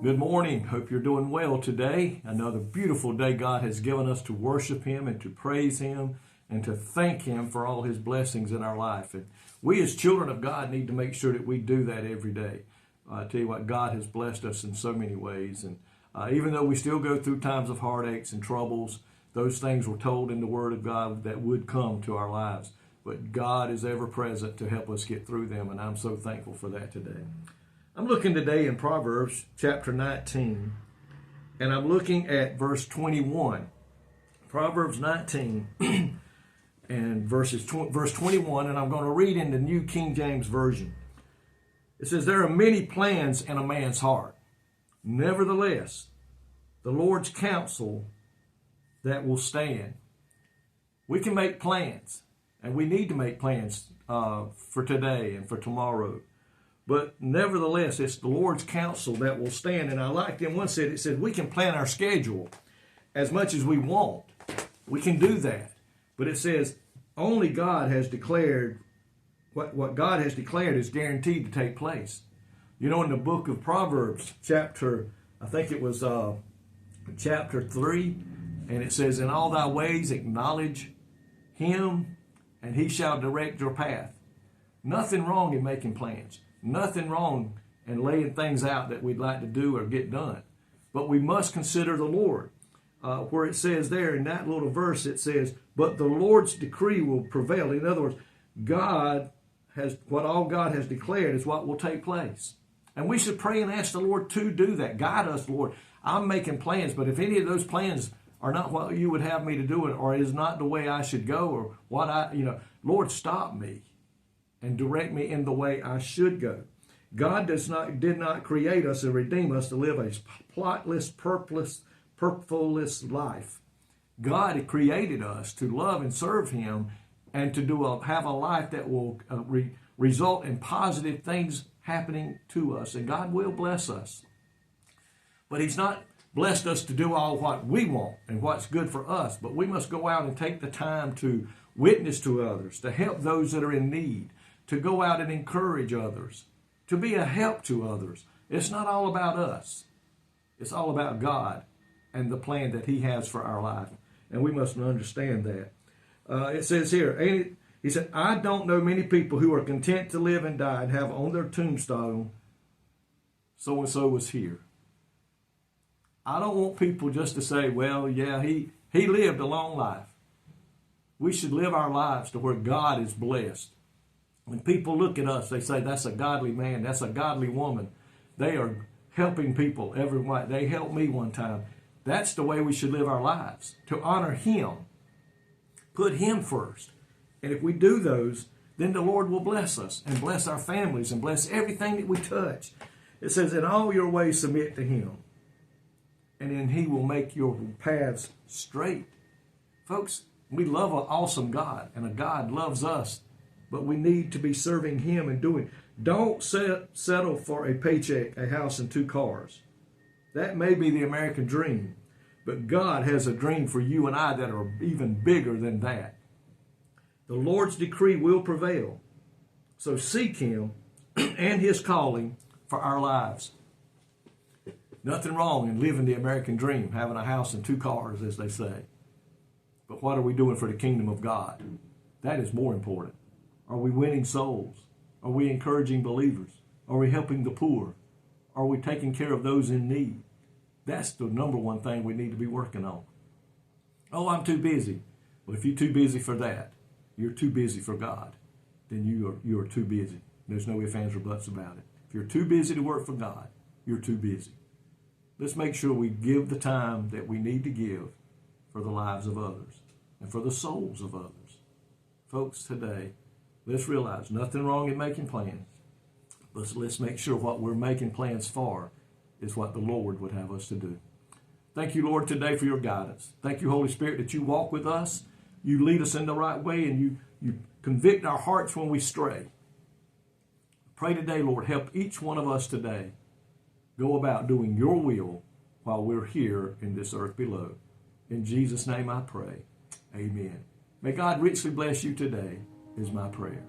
Good morning. Hope you're doing well today. Another beautiful day God has given us to worship Him and to praise Him and to thank Him for all His blessings in our life. And we as children of God need to make sure that we do that every day. I tell you what, God has blessed us in so many ways. And even though we still go through times of heartaches and troubles, those things were told in the Word of God that would come to our lives. But God is ever present to help us get through them, and I'm so thankful for that today. I'm looking today in Proverbs chapter 19, and I'm looking at verse 21. Proverbs 19 and verse 21, and I'm going to read in the New King James Version. It says, "There are many plans in a man's heart. Nevertheless, the Lord's counsel that will stand." We can make plans, and we need to make plans for today and for tomorrow. But nevertheless, it's the Lord's counsel that will stand. And I liked in one set, it said we can plan our schedule as much as we want. We can do that. But it says only God has declared, what God has declared is guaranteed to take place. You know, in the book of Proverbs, chapter 3, and it says, "In all thy ways acknowledge Him, and He shall direct your path." Nothing wrong in making plans. Nothing wrong in laying things out that we'd like to do or get done. But we must consider the Lord. Where it says there in that little verse, it says, "But the Lord's decree will prevail." In other words, all God has declared is what will take place. And we should pray and ask the Lord to do that. Guide us, Lord. I'm making plans, but if any of those plans are not what you would have me to do, or is not the way I should go, or Lord, stop me and direct me in the way I should go. God did not create us and redeem us to live a plotless, purposeless life. God created us to love and serve Him and to have a life that will result in positive things happening to us. And God will bless us. But He's not blessed us to do all what we want and what's good for us. But we must go out and take the time to witness to others, to help those that are in need, to go out and encourage others, to be a help to others. It's not all about us. It's all about God and the plan that He has for our life. And we must understand that. It says here, he said, "I don't know many people who are content to live and die and have on their tombstone, so-and-so was here." I don't want people just to say, well, yeah, he lived a long life. We should live our lives to where God is blessed. When people look at us, they say, that's a godly man, that's a godly woman. They are helping people every way. They helped me one time. That's the way we should live our lives, to honor Him. Put Him first. And if we do those, then the Lord will bless us and bless our families and bless everything that we touch. It says, "In all your ways submit to Him, and then He will make your paths straight." Folks, we love an awesome God, and a God loves us. But we need to be serving Him and doing. Don't settle for a paycheck, a house, and 2 cars. That may be the American dream. But God has a dream for you and I that are even bigger than that. The Lord's decree will prevail. So seek Him and His calling for our lives. Nothing wrong in living the American dream, having a house and 2 cars, as they say. But what are we doing for the kingdom of God? That is more important. Are we winning souls? Are we encouraging believers? Are we helping the poor? Are we taking care of those in need? That's the number one thing we need to be working on. Oh, I'm too busy. Well, if you're too busy for that, you're too busy for God. Then you are too busy. There's no ifs, ands, or buts about it. If you're too busy to work for God, you're too busy. Let's make sure we give the time that we need to give for the lives of others and for the souls of others. Folks, today, let's realize nothing wrong in making plans, but let's make sure what we're making plans for is what the Lord would have us to do. Thank you, Lord, today for your guidance. Thank you, Holy Spirit, that you walk with us, you lead us in the right way, and you convict our hearts when we stray. Pray today, Lord, help each one of us today go about doing your will while we're here in this earth below. In Jesus' name I pray. Amen. May God richly bless you today is my prayer.